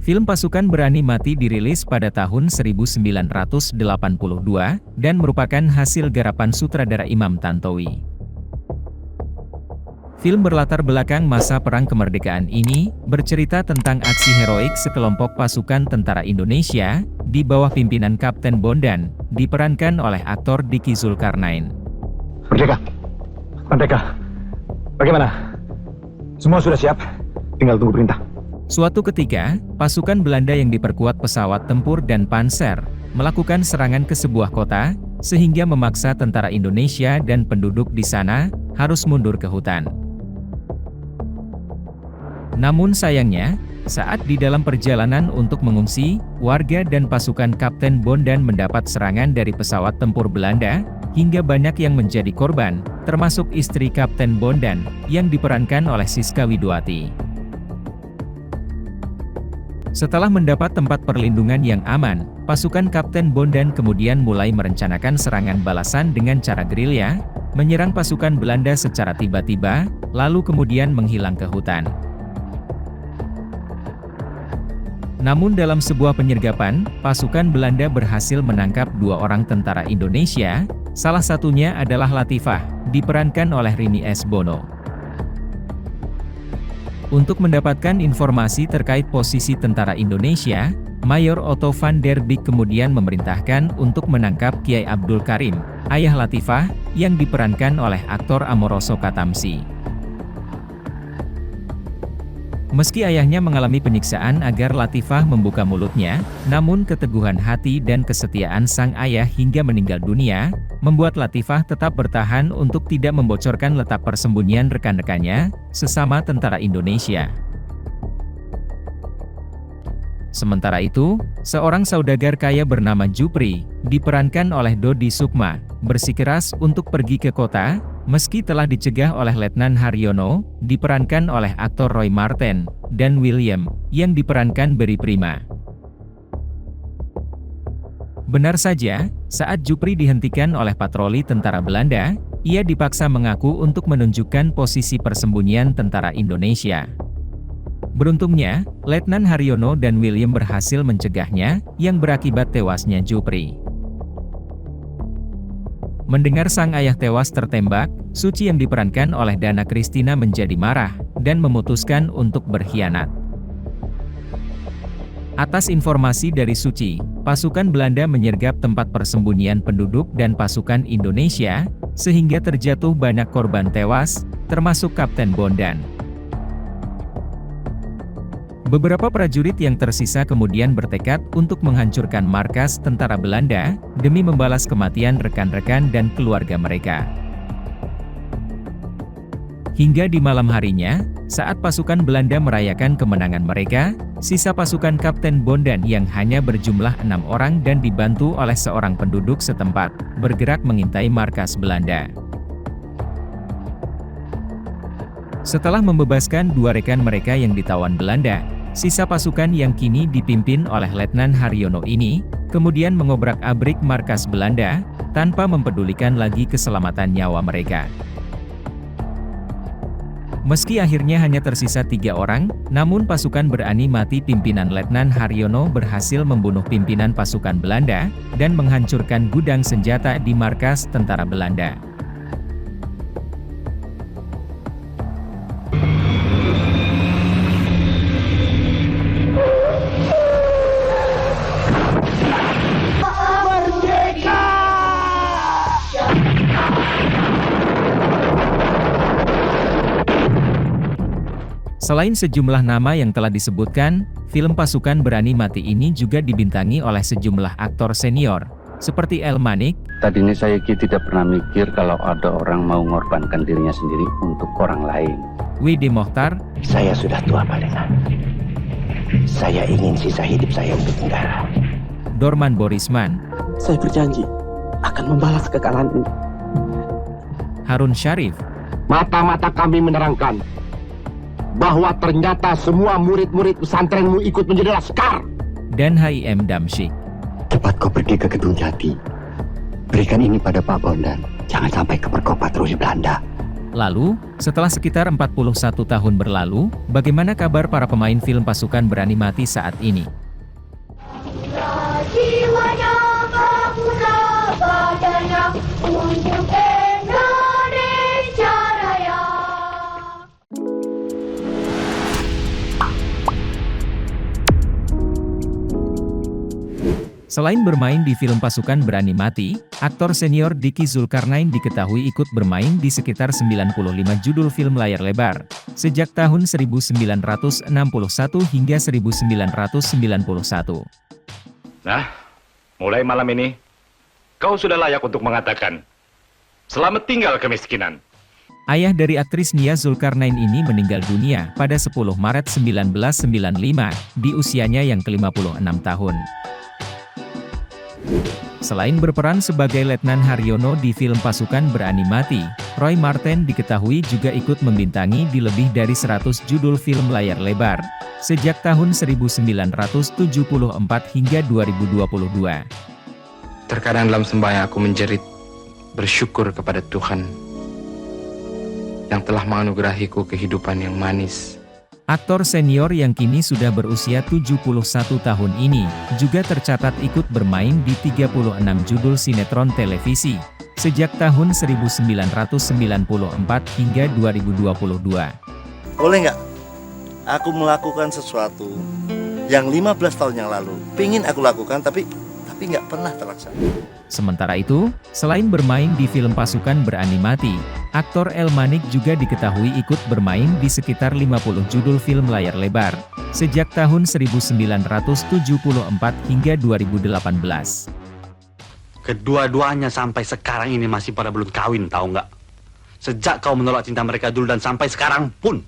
Film Pasukan Berani Mati dirilis pada tahun 1982 dan merupakan hasil garapan sutradara Imam Tantowi. Film berlatar belakang masa Perang Kemerdekaan ini, bercerita tentang aksi heroik sekelompok pasukan tentara Indonesia, di bawah pimpinan Kapten Bondan, diperankan oleh aktor Diki Zulkarnain. Merdeka! Merdeka! Bagaimana? Semua sudah siap? Tinggal tunggu perintah. Suatu ketika, pasukan Belanda yang diperkuat pesawat tempur dan panser, melakukan serangan ke sebuah kota, sehingga memaksa tentara Indonesia dan penduduk di sana, harus mundur ke hutan. Namun sayangnya, saat di dalam perjalanan untuk mengungsi, warga dan pasukan Kapten Bondan mendapat serangan dari pesawat tempur Belanda, hingga banyak yang menjadi korban, termasuk istri Kapten Bondan, yang diperankan oleh Siska Widowati. Setelah mendapat tempat perlindungan yang aman, pasukan Kapten Bondan kemudian mulai merencanakan serangan balasan dengan cara gerilya, menyerang pasukan Belanda secara tiba-tiba, lalu kemudian menghilang ke hutan. Namun dalam sebuah penyergapan, pasukan Belanda berhasil menangkap 2 orang tentara Indonesia, salah satunya adalah Latifah, diperankan oleh Rini S. Bono. Untuk mendapatkan informasi terkait posisi tentara Indonesia, Mayor Otto van der Beek kemudian memerintahkan untuk menangkap Kiai Abdul Karim, ayah Latifah, yang diperankan oleh aktor Amoroso Katamsi. Meski ayahnya mengalami penyiksaan agar Latifah membuka mulutnya, namun keteguhan hati dan kesetiaan sang ayah hingga meninggal dunia, membuat Latifah tetap bertahan untuk tidak membocorkan letak persembunyian rekan-rekannya, sesama tentara Indonesia. Sementara itu, seorang saudagar kaya bernama Jupri, diperankan oleh Dodi Sukma, bersikeras untuk pergi ke kota, meski telah dicegah oleh Letnan Haryono, diperankan oleh aktor Roy Marten, dan William, yang diperankan Berry Prima. Benar saja, saat Jupri dihentikan oleh patroli tentara Belanda, ia dipaksa mengaku untuk menunjukkan posisi persembunyian tentara Indonesia. Beruntungnya, Letnan Haryono dan William berhasil mencegahnya, yang berakibat tewasnya Jupri. Mendengar sang ayah tewas tertembak, Suci yang diperankan oleh Dana Kristina menjadi marah, dan memutuskan untuk berkhianat. Atas informasi dari Suci, pasukan Belanda menyergap tempat persembunyian penduduk dan pasukan Indonesia, sehingga terjatuh banyak korban tewas, termasuk Kapten Bondan. Beberapa prajurit yang tersisa kemudian bertekad untuk menghancurkan markas tentara Belanda, demi membalas kematian rekan-rekan dan keluarga mereka. Hingga di malam harinya, saat pasukan Belanda merayakan kemenangan mereka, sisa pasukan Kapten Bondan yang hanya berjumlah 6 orang dan dibantu oleh seorang penduduk setempat, bergerak mengintai markas Belanda. Setelah membebaskan 2 rekan mereka yang ditawan Belanda, sisa pasukan yang kini dipimpin oleh Letnan Haryono ini, kemudian mengobrak-abrik markas Belanda, tanpa mempedulikan lagi keselamatan nyawa mereka. Meski akhirnya hanya tersisa 3 orang, namun pasukan Berani Mati pimpinan Letnan Haryono berhasil membunuh pimpinan pasukan Belanda, dan menghancurkan gudang senjata di markas tentara Belanda. Selain sejumlah nama yang telah disebutkan, film Pasukan Berani Mati ini juga dibintangi oleh sejumlah aktor senior, seperti El Manik. Tadinya saya tidak pernah mikir kalau ada orang mau mengorbankan dirinya sendiri untuk orang lain. Widi Mokhtar. Saya sudah tua Palena. Saya ingin sisa hidup saya untuk negara. Dorman Borisman. Saya berjanji akan membalas kekalahan ini. Harun Syarif. Mata-mata kami menerangkan bahwa ternyata semua murid-murid pesantrenmu ikut menjadi laskar. Dan H.I.M. Damsyik. Cepat kau pergi ke Gedung Jati. Berikan ini pada Pak Bondan. Jangan sampai kepergok patroli Belanda. Lalu, setelah sekitar 41 tahun berlalu, bagaimana kabar para pemain film pasukan berani mati saat ini? Jiwanya berguna badannya untuk Indonesia Raya. Selain bermain di film Pasukan Berani Mati, aktor senior Diki Zulkarnain diketahui ikut bermain di sekitar 95 judul film layar lebar, sejak tahun 1961 hingga 1991. Nah, mulai malam ini, kau sudah layak untuk mengatakan, selamat tinggal kemiskinan. Ayah dari aktris Nia Zulkarnain ini meninggal dunia pada 10 Maret 1995, di usianya yang ke-56 tahun. Selain berperan sebagai Letnan Haryono di film Pasukan Berani Mati, Roy Marten diketahui juga ikut membintangi di lebih dari 100 judul film layar lebar, sejak tahun 1974 hingga 2022. Terkadang dalam sembahyang aku menjerit, bersyukur kepada Tuhan yang telah menganugerahiku kehidupan yang manis. Aktor senior yang kini sudah berusia 71 tahun ini, juga tercatat ikut bermain di 36 judul sinetron televisi, sejak tahun 1994 hingga 2022. Boleh nggak aku melakukan sesuatu yang 15 tahun yang lalu pingin aku lakukan tapi nggak pernah terlaksana. Sementara itu, selain bermain di film Pasukan Berani Mati, aktor El Manik juga diketahui ikut bermain di sekitar 50 judul film layar lebar, sejak tahun 1974 hingga 2018. Kedua-duanya sampai sekarang ini masih pada belum kawin, tahu nggak? Sejak kau menolak cinta mereka dulu dan sampai sekarang pun,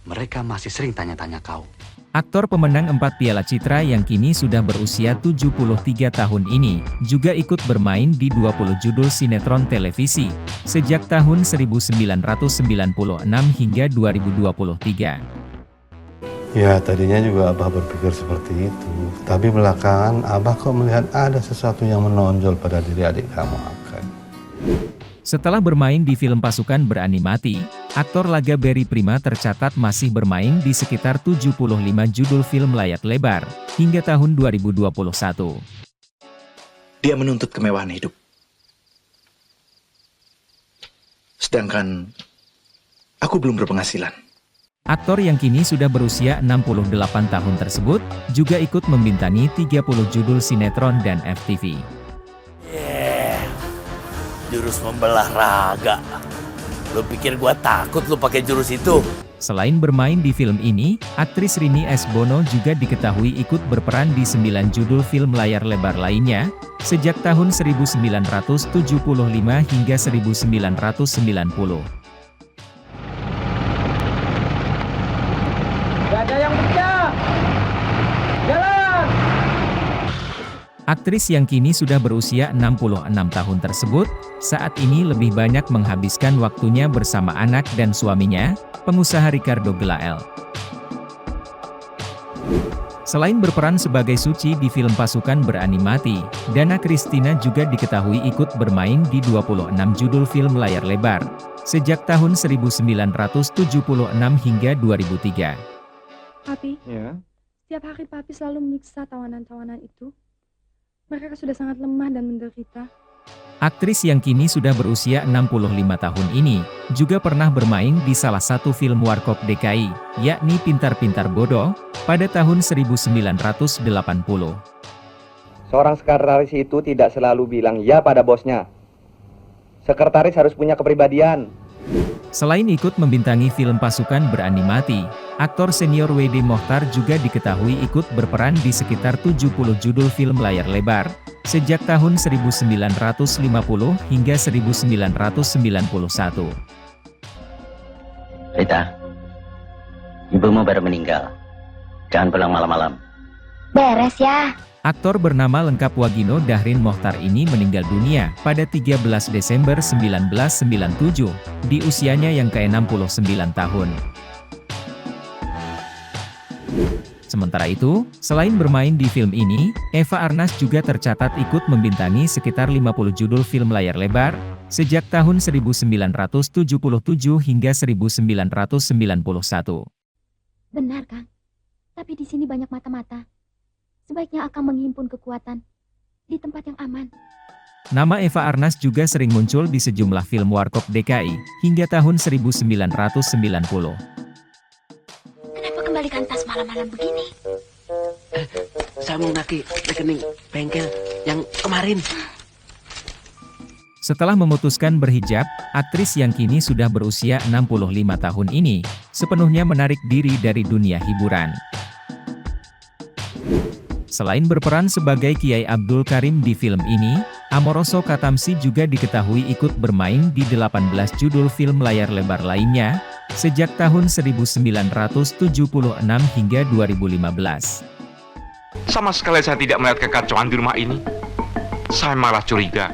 mereka masih sering tanya-tanya kau. Aktor pemenang 4 Piala Citra yang kini sudah berusia 73 tahun ini, juga ikut bermain di 20 judul sinetron televisi, sejak tahun 1996 hingga 2023. Ya, tadinya juga Abah berpikir seperti itu. Tapi belakangan Abah kok melihat ada sesuatu yang menonjol pada diri adik kamu, Akan. Setelah bermain di film Pasukan Berani Mati, aktor laga Berry Prima tercatat masih bermain di sekitar 75 judul film layar lebar, hingga tahun 2021. Dia menuntut kemewahan hidup. Sedangkan aku belum berpenghasilan. Aktor yang kini sudah berusia 68 tahun tersebut, juga ikut membintangi 30 judul sinetron dan FTV. Jurus membelah raga. Lu pikir gua takut lu pakai jurus itu? Selain bermain di film ini, aktris Rini S. Bono juga diketahui ikut berperan di 9 judul film layar lebar lainnya, sejak tahun 1975 hingga 1990. Gak ada yang pecah. Jalan. Aktris yang kini sudah berusia 66 tahun tersebut, saat ini lebih banyak menghabiskan waktunya bersama anak dan suaminya, pengusaha Ricardo Glael. Selain berperan sebagai Suci di film Pasukan Berani Mati, Dana Christina juga diketahui ikut bermain di 26 judul film layar lebar, sejak tahun 1976 hingga 2003. Papi, Ya. setiap hari Papi selalu menyiksa tawanan-tawanan itu. Mereka sudah sangat lemah dan menderita. Aktris yang kini sudah berusia 65 tahun ini, juga pernah bermain di salah satu film Warkop DKI, yakni Pintar-Pintar Bodoh, pada tahun 1980. Seorang sekretaris itu tidak selalu bilang ya pada bosnya. Sekretaris harus punya kepribadian. Selain ikut membintangi film Pasukan Berani Mati, aktor senior W.D. Mokhtar juga diketahui ikut berperan di sekitar 70 judul film layar lebar, sejak tahun 1950 hingga 1991. Rita, ibumu baru meninggal. Jangan pulang malam-malam. Beres ya. Aktor bernama lengkap Wagino Dahrin Mokhtar ini meninggal dunia pada 13 Desember 1997, di usianya yang ke-69 tahun. Sementara itu, selain bermain di film ini, Eva Arnaz juga tercatat ikut membintangi sekitar 50 judul film layar lebar, sejak tahun 1977 hingga 1991. Benar, Kang. Tapi di sini banyak mata-mata. Sebaiknya Akang menghimpun kekuatan di tempat yang aman. Nama Eva Arnaz juga sering muncul di sejumlah film warkop DKI, hingga tahun 1990. Kenapa kembalikan tas malam-malam begini? Saya mau nagih rekening bengkel yang kemarin. Setelah memutuskan berhijab, aktris yang kini sudah berusia 65 tahun ini, sepenuhnya menarik diri dari dunia hiburan. Selain berperan sebagai Kiai Abdul Karim di film ini, Amoroso Katamsi juga diketahui ikut bermain di 18 judul film layar lebar lainnya, sejak tahun 1976 hingga 2015. Sama sekali saya tidak melihat kekacauan di rumah ini. Saya malah curiga.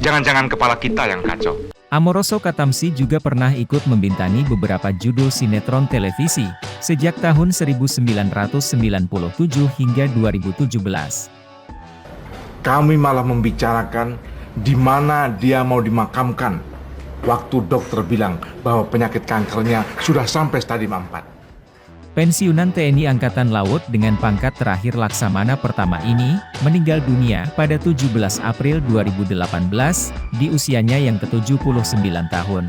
Jangan-jangan kepala kita yang kacau. Amoroso Katamsi juga pernah ikut membintangi beberapa judul sinetron televisi, sejak tahun 1997 hingga 2017. Kami malah membicarakan di mana dia mau dimakamkan, waktu dokter bilang bahwa penyakit kankernya sudah sampai stadium 4. Pensiunan TNI Angkatan Laut dengan pangkat terakhir Laksamana pertama ini, meninggal dunia pada 17 April 2018, di usianya yang ke-79 tahun.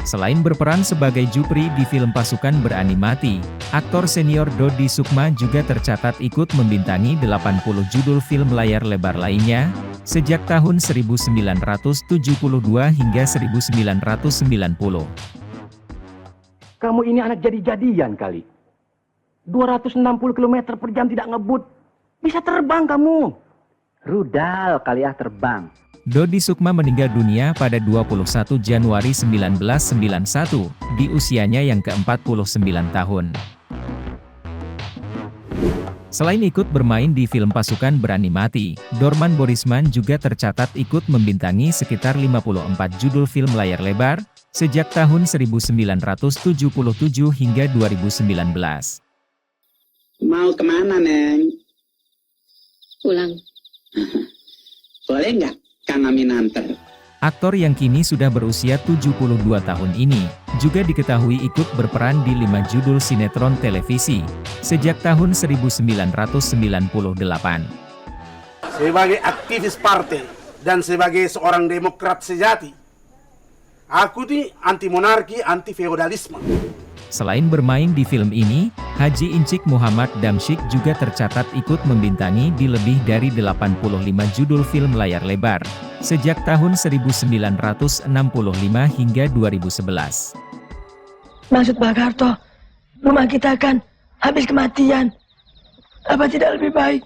Selain berperan sebagai Jupri di film Pasukan Beranimati, aktor senior Dodi Sukma juga tercatat ikut membintangi 80 judul film layar lebar lainnya, sejak tahun 1972 hingga 1990. Kamu ini anak jadi-jadian kali. 260 km per jam tidak ngebut. Bisa terbang kamu. Rudal kali terbang. Dodi Sukma meninggal dunia pada 21 Januari 1991, di usianya yang ke-49 tahun. Selain ikut bermain di film Pasukan Beranimati, Dorman Borisman juga tercatat ikut membintangi sekitar 54 judul film layar lebar, sejak tahun 1977 hingga 2019. Mau kemana, Neng? Pulang. Boleh nggak Kang Amin anter? Aktor yang kini sudah berusia 72 tahun ini, juga diketahui ikut berperan di 5 judul sinetron televisi, sejak tahun 1998. Sebagai aktivis partai dan sebagai seorang demokrat sejati, aku ini anti monarki, anti feodalisme. Selain bermain di film ini, Haji Incik Muhammad Damsyik juga tercatat ikut membintangi di lebih dari 85 judul film layar lebar, sejak tahun 1965 hingga 2011. Maksud Pak Harto, rumah kita kan habis kematian. Apa tidak lebih baik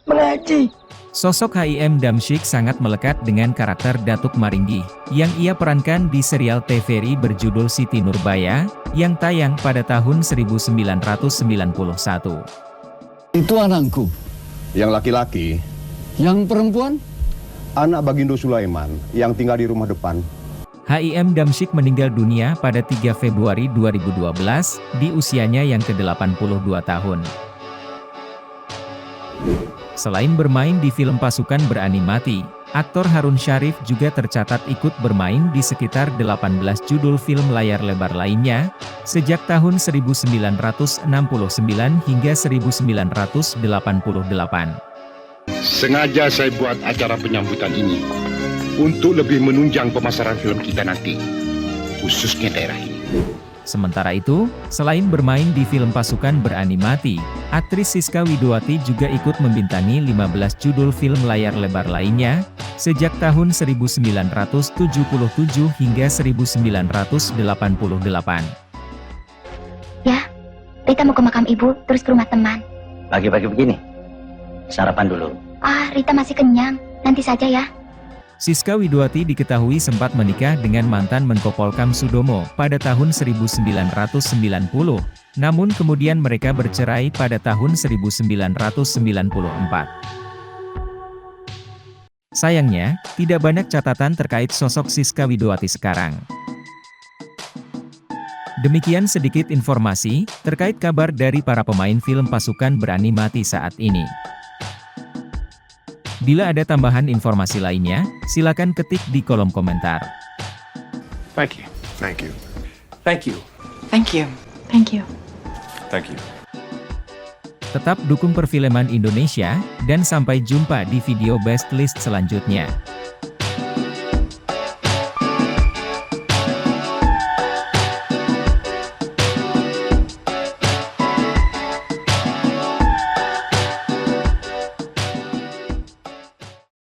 mengaji? Sosok HIM Damsyik sangat melekat dengan karakter Datuk Maringgi, yang ia perankan di serial TVRI berjudul Siti Nurbaya, yang tayang pada tahun 1991. Itu anakku. Yang laki-laki. Yang perempuan? Anak Bagindo Sulaiman, yang tinggal di rumah depan. HIM Damsyik meninggal dunia pada 3 Februari 2012, di usianya yang ke-82 tahun. Selain bermain di film Pasukan Beranimati, aktor Harun Syarif juga tercatat ikut bermain di sekitar 18 judul film layar lebar lainnya, sejak tahun 1969 hingga 1988. Sengaja saya buat acara penyambutan ini untuk lebih menunjang pemasaran film kita nanti, khususnya daerah ini. Sementara itu, selain bermain di film Pasukan Beranimati, aktris Siska Widowati juga ikut membintangi 15 judul film layar lebar lainnya, sejak tahun 1977 hingga 1988. Ya, Rita mau ke makam ibu, terus ke rumah teman. Pagi-pagi begini, sarapan dulu. Ah, Rita masih kenyang, nanti saja ya. Siska Widowati diketahui sempat menikah dengan mantan Menko Polkam Sudomo pada tahun 1990, namun kemudian mereka bercerai pada tahun 1994. Sayangnya, tidak banyak catatan terkait sosok Siska Widowati sekarang. Demikian sedikit informasi terkait kabar dari para pemain film pasukan beranimasi saat ini. Bila ada tambahan informasi lainnya, silakan ketik di kolom komentar. Thank you. Thank you. Thank you. Thank you. Thank you. Thank you. Tetap dukung perfilman Indonesia, dan sampai jumpa di video best list selanjutnya.